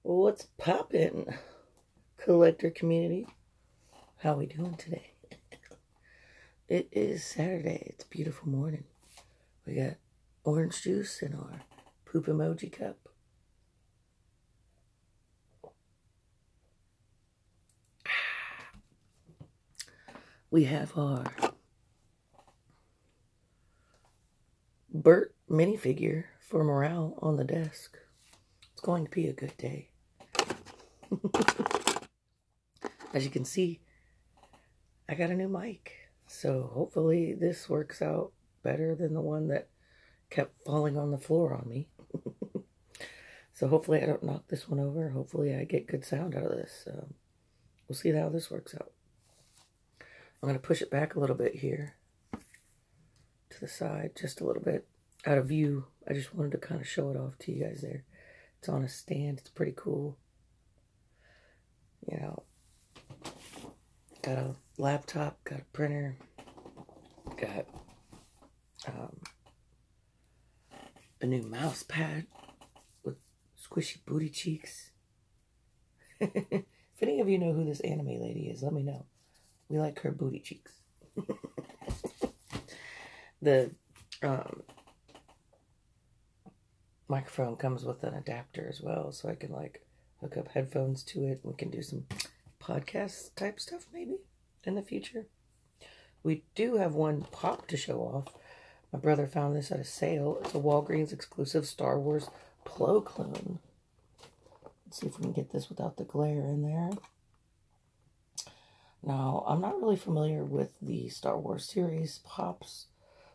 What's poppin', collector community? How we doing today? It is Saturday. It's a beautiful morning. We got orange juice in our poop emoji cup. We have our Bert minifigure for morale on the desk. It's going to be a good day. As you can see, I got a new mic. So hopefully this works out better than the one that kept falling on the floor on me. So hopefully I don't knock this one over. Hopefully I get good sound out of this. We'll see how this works out. I'm going to push it back a little bit here to the side, just a little bit out of view. I just wanted to kind of show it off to you guys there. It's on a stand. It's pretty cool. You know, got a laptop, got a printer, got a new mouse pad with squishy booty cheeks. If any of you know who this anime lady is, let me know. We like her booty cheeks. The microphone comes with an adapter as well, so I can like hook up headphones to it. We can do some podcast type stuff maybe in the future. We do have one pop to show off. My brother found this at a sale. It's a Walgreens exclusive Star Wars Plo clone. Let's see if we can get this without the glare in there. Now, I'm not really familiar with the Star Wars series pops,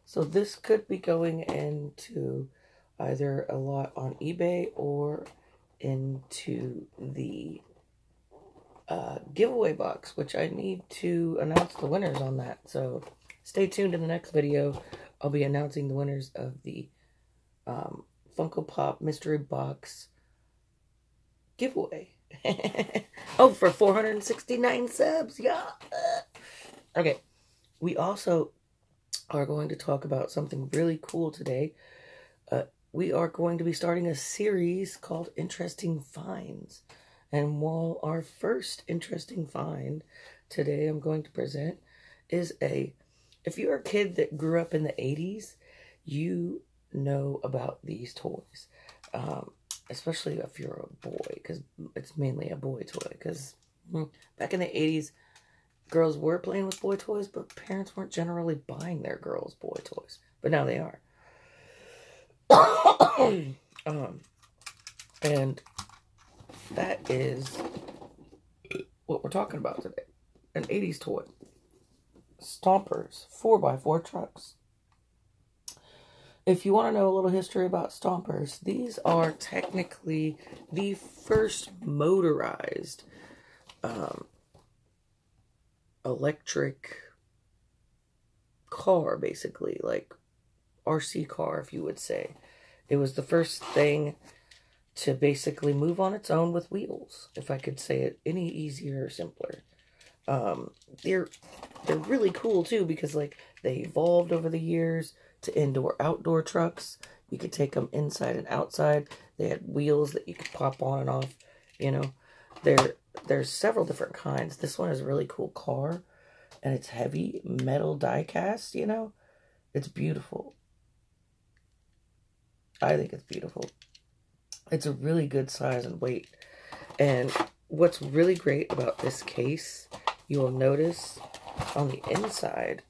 so this could be going into either a lot on eBay or into the giveaway box, which I need to announce the winners on that. So stay tuned in the next video. I'll be announcing the winners of the Funko Pop mystery box giveaway. Oh, for 469 subs. Yeah. Okay. We also are going to talk about something really cool today. We are going to be starting a series called Interesting Finds. And while our first interesting find today I'm going to present is if you're a kid that grew up in the 80s, you know about these toys. Especially if you're a boy, because it's mainly a boy toy. Because back in the 80s, girls were playing with boy toys, but parents weren't generally buying their girls boy toys. But now they are. And that is what we're talking about today. An 80s toy. Stompers, 4x4 trucks. If you want to know a little history about Stompers, these are technically the first motorized electric car, basically, like RC car, if you would say. It was the first thing to basically move on its own with wheels, if I could say it any easier or simpler. They're really cool too, because like they evolved over the years to indoor-outdoor trucks. You could take them inside and outside. They had wheels that you could pop on and off, you know. There's several different kinds. This one is a really cool car, and it's heavy metal die cast, you know. It's beautiful. I think it's beautiful. It's a really good size and weight. And what's really great about this case, you will notice on the inside,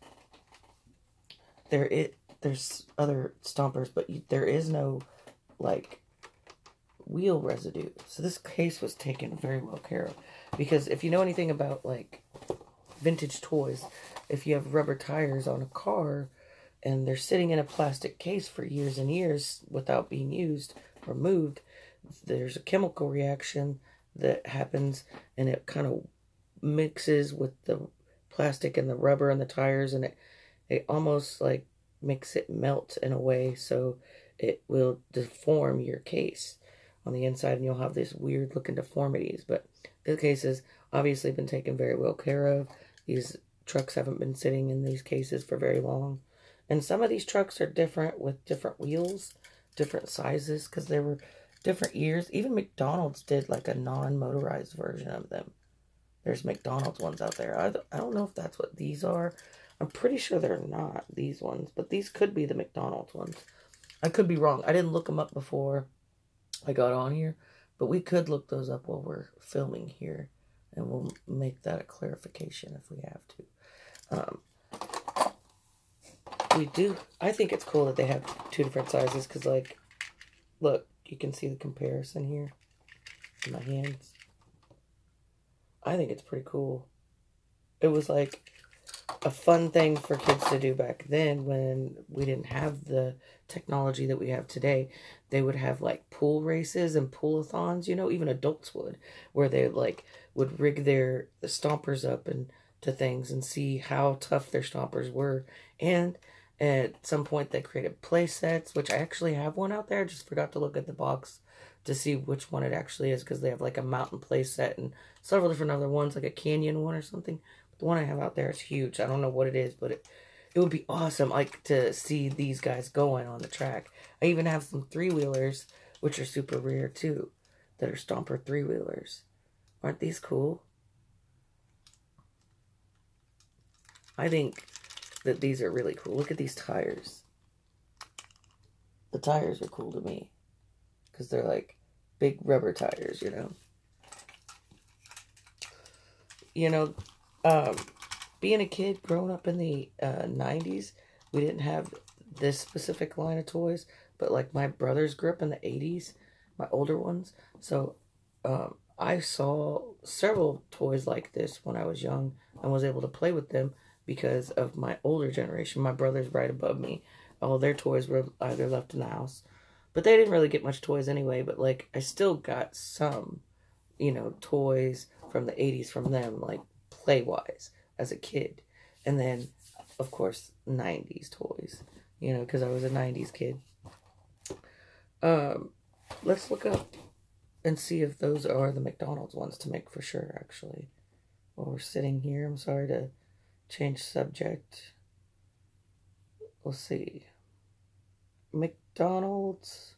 there's other Stompers, but there is no, like, wheel residue. So this case was taken very well care of. Because if you know anything about, like, vintage toys, if you have rubber tires on a car and they're sitting in a plastic case for years and years without being used or moved, there's a chemical reaction that happens, and it kind of mixes with the plastic and the rubber and the tires, and it almost, like, makes it melt in a way, so it will deform your case on the inside, and you'll have these weird looking deformities. But this case has obviously been taken very well care of. These trucks haven't been sitting in these cases for very long, and some of these trucks are different with different wheels, different sizes, because they were different years. Even McDonald's did like a non-motorized version of them. There's McDonald's ones out there. I don't know if that's what these are. I'm pretty sure they're not these ones, but these could be the McDonald's ones. I could be wrong. I didn't look them up before I got on here, but we could look those up while we're filming here, and we'll make that a clarification if we have to. We do. I think it's cool that they have two different sizes because, like, look, you can see the comparison here in my hands. I think it's pretty cool. It was like a fun thing for kids to do back then when we didn't have the technology that we have today. They would have like pool races and pool-a-thons, you know, even adults would, where they like would rig the stompers up and to things and see how tough their stompers were. And at some point they created play sets, which I actually have one out there. I just forgot to look at the box to see which one it actually is, because they have like a mountain play set and several different other ones, like a canyon one or something. But the one I have out there is huge. I don't know what it is, but it would be awesome, like, to see these guys going on the track. I even have some three-wheelers, which are super rare too, that are Stomper three-wheelers. Aren't these cool? I think that these are really cool. Look at these tires. The tires are cool to me because they're like big rubber tires, you know. You know, being a kid growing up in the 90s, we didn't have this specific line of toys, but like my brothers grew up in the 80s, my older ones. So I saw several toys like this when I was young and was able to play with them because of my older generation. My brothers right above me, all their toys were either left in the house, but they didn't really get much toys anyway. But like, I still got some, you know, toys from the 80s from them, like play-wise as a kid. And then, of course, 90s toys, you know, because I was a 90s kid. Let's look up and see if those are the McDonald's ones to make for sure, actually. While we're sitting here, I'm sorry to change subject. We'll see. McDonald's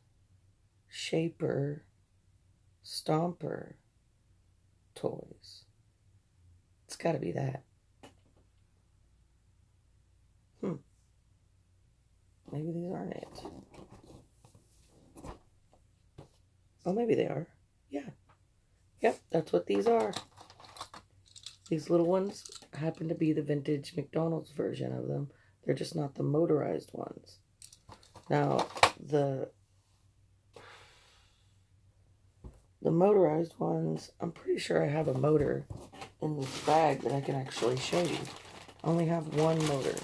Shaper Stomper toys. It's got to be that. Maybe these aren't it. Oh, maybe they are. Yeah. Yep, that's what these are. These little ones happen to be the vintage McDonald's version of them. They're just not the motorized ones. Now, the motorized ones, I'm pretty sure I have a motor in this bag that I can actually show you. I only have one motor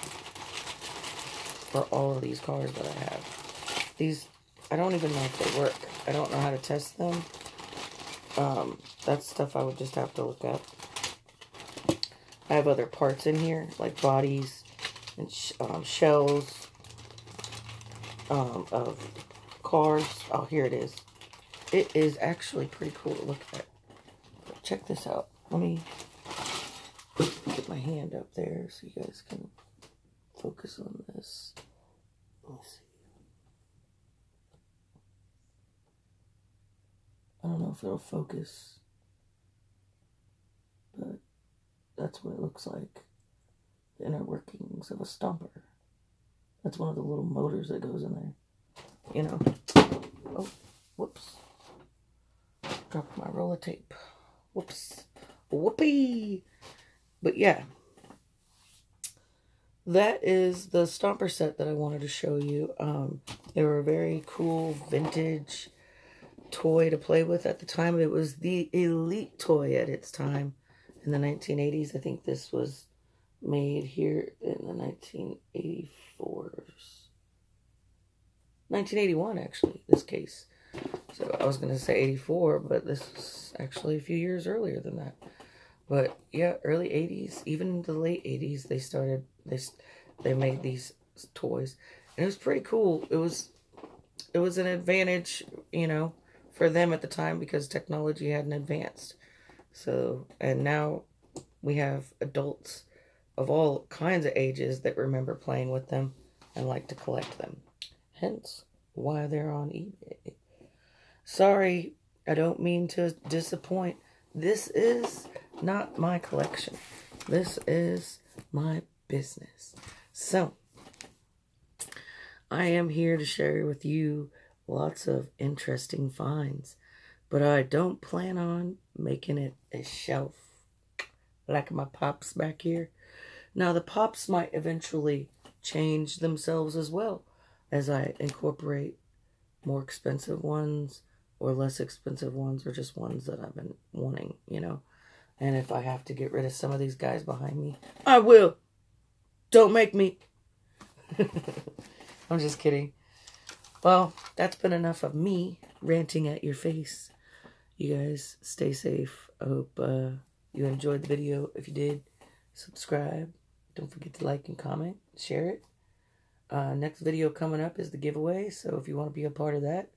for all of these cars that I have. These, I don't even know if they work. I don't know how to test them. That's stuff I would just have to look up. I have other parts in here, like bodies and shells of cars. Oh, here it is. It is actually pretty cool to look at. Check this out. Let me get my hand up there so you guys can focus on this. Let me see. I don't know if it'll focus, but that's what it looks like. The inner workings of a Stomper. That's one of the little motors that goes in there. You know. Oh, whoops. Dropped my roller tape. Whoops. Whoopee! But yeah. That is the Stomper set that I wanted to show you. They were a very cool vintage toy to play with at the time. It was the elite toy at its time in the 1980s. I think this was made here in the 1984s. 1981, actually, this case. So I was going to say 84, but this is actually a few years earlier than that. But yeah, early 80s, even the late 80s, they started, they made these toys. And it was pretty cool. It was an advantage, you know, for them at the time because technology hadn't advanced. So, and now we have adults of all kinds of ages that remember playing with them and like to collect them. Hence, why they're on eBay. Sorry, I don't mean to disappoint. This is not my collection. This is my business. So, I am here to share with you lots of interesting finds, but I don't plan on making it a shelf like my pops back here. Now, the pops might eventually change themselves as well as I incorporate more expensive ones or less expensive ones, or just ones that I've been wanting, you know. And if I have to get rid of some of these guys behind me, I will. Don't make me. I'm just kidding. Well, that's been enough of me ranting at your face. You guys stay safe. I hope you enjoyed the video. If you did, subscribe. Don't forget to like and comment. Share it. Next video coming up is the giveaway. So if you want to be a part of that,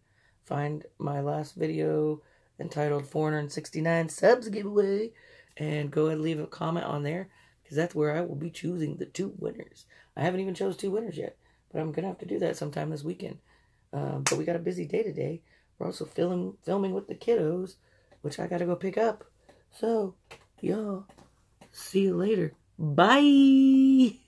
find my last video entitled 469 subs giveaway. And go ahead and leave a comment on there, because that's where I will be choosing the 2 winners. I haven't even chose 2 winners yet, but I'm going to have to do that sometime this weekend. But we got a busy day today. We're also filming with the kiddos, which I got to go pick up. So, y'all, see you later. Bye!